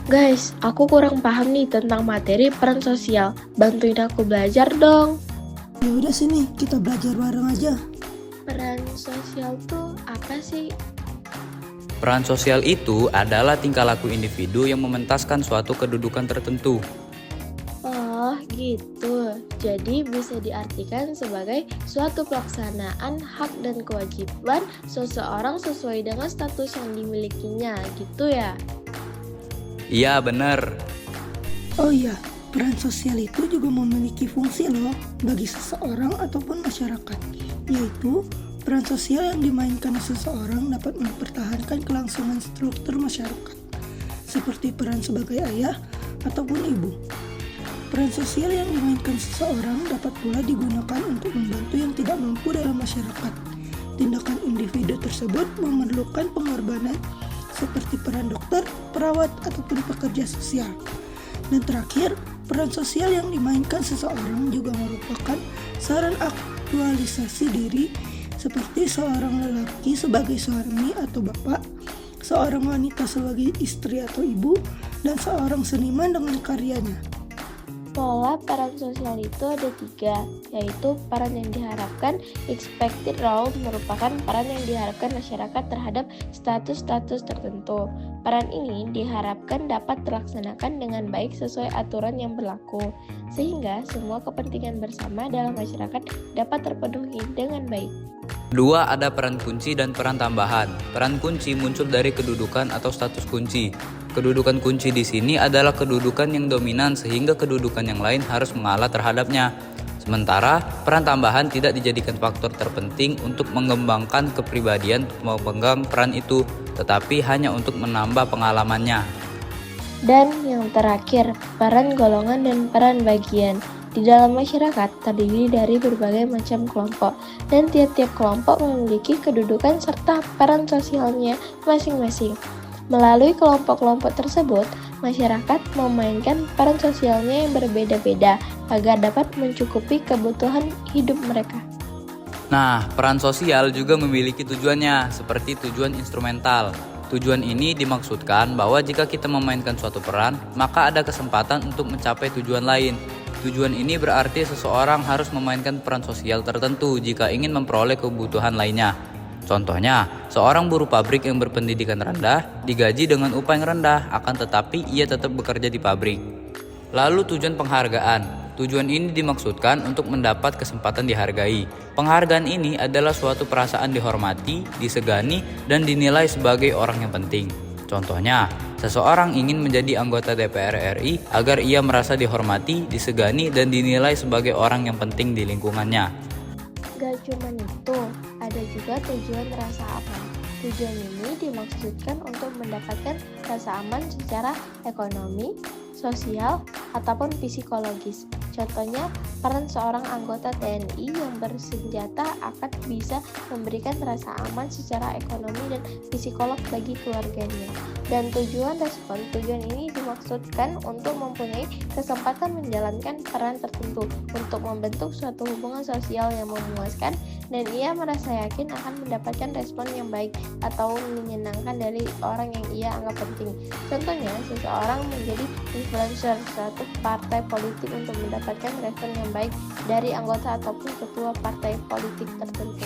Guys, aku kurang paham nih tentang materi peran sosial. Bantuin aku belajar dong. Ya udah sini, kita belajar bareng aja. Peran sosial tuh apa sih? Peran sosial itu adalah tingkah laku individu yang mementaskan suatu kedudukan tertentu. Oh, gitu. Jadi bisa diartikan sebagai suatu pelaksanaan hak dan kewajiban seseorang sesuai dengan status yang dimilikinya, gitu ya. Iya, bener. Oh iya, peran sosial itu juga memiliki fungsi loh bagi seseorang ataupun masyarakat, yaitu peran sosial yang dimainkan seseorang dapat mempertahankan kelangsungan struktur masyarakat, seperti peran sebagai ayah ataupun ibu. Peran sosial yang dimainkan seseorang dapat pula digunakan untuk membantu yang tidak mampu dalam masyarakat. Tindakan individu tersebut memerlukan pengorbanan seperti peran dokter, perawat, ataupun pekerja sosial. Dan terakhir, peran sosial yang dimainkan seseorang juga merupakan saran aktualisasi diri seperti seorang lelaki sebagai suami atau bapak, seorang wanita sebagai istri atau ibu, dan seorang seniman dengan karyanya. Pola peran sosial itu ada 3, yaitu peran yang diharapkan. Expected role merupakan peran yang diharapkan masyarakat terhadap status-status tertentu. Peran ini diharapkan dapat terlaksanakan dengan baik sesuai aturan yang berlaku, sehingga semua kepentingan bersama dalam masyarakat dapat terpenuhi dengan baik. Kedua, ada peran kunci dan peran tambahan. Peran kunci muncul dari kedudukan atau status kunci. Kedudukan kunci di sini adalah kedudukan yang dominan sehingga kedudukan yang lain harus mengalah terhadapnya. Sementara, peran tambahan tidak dijadikan faktor terpenting untuk mengembangkan kepribadian memegang peran itu, tetapi hanya untuk menambah pengalamannya. Dan yang terakhir, peran golongan dan peran bagian. Di dalam masyarakat terdiri dari berbagai macam kelompok, dan tiap-tiap kelompok memiliki kedudukan serta peran sosialnya masing-masing. Melalui kelompok-kelompok tersebut, masyarakat memainkan peran sosialnya yang berbeda-beda agar dapat mencukupi kebutuhan hidup mereka. Nah, peran sosial juga memiliki tujuannya, seperti tujuan instrumental. Tujuan ini dimaksudkan bahwa jika kita memainkan suatu peran, maka ada kesempatan untuk mencapai tujuan lain. Tujuan ini berarti seseorang harus memainkan peran sosial tertentu jika ingin memperoleh kebutuhan lainnya. Contohnya, seorang buruh pabrik yang berpendidikan rendah digaji dengan upah yang rendah, akan tetapi ia tetap bekerja di pabrik. Lalu tujuan penghargaan. Tujuan ini dimaksudkan untuk mendapat kesempatan dihargai. Penghargaan ini adalah suatu perasaan dihormati, disegani, dan dinilai sebagai orang yang penting. Contohnya, seseorang ingin menjadi anggota DPR RI agar ia merasa dihormati, disegani, dan dinilai sebagai orang yang penting di lingkungannya. Gak cuma itu, ada juga tujuan rasa aman. Tujuan ini dimaksudkan untuk mendapatkan rasa aman secara ekonomi, sosial, ataupun psikologis. Contohnya, peran seorang anggota TNI yang bersenjata akan bisa memberikan rasa aman secara ekonomi dan psikolog bagi keluarganya. Dan tujuan respon, tujuan ini dimaksudkan untuk mempunyai kesempatan menjalankan peran tertentu untuk membentuk suatu hubungan sosial yang memuaskan, dan ia merasa yakin akan mendapatkan respon yang baik atau menyenangkan dari orang yang ia anggap penting. Contohnya, seseorang menjadi influencer suatu partai politik untuk mendapatkan respon yang baik dari anggota ataupun ketua partai politik tertentu.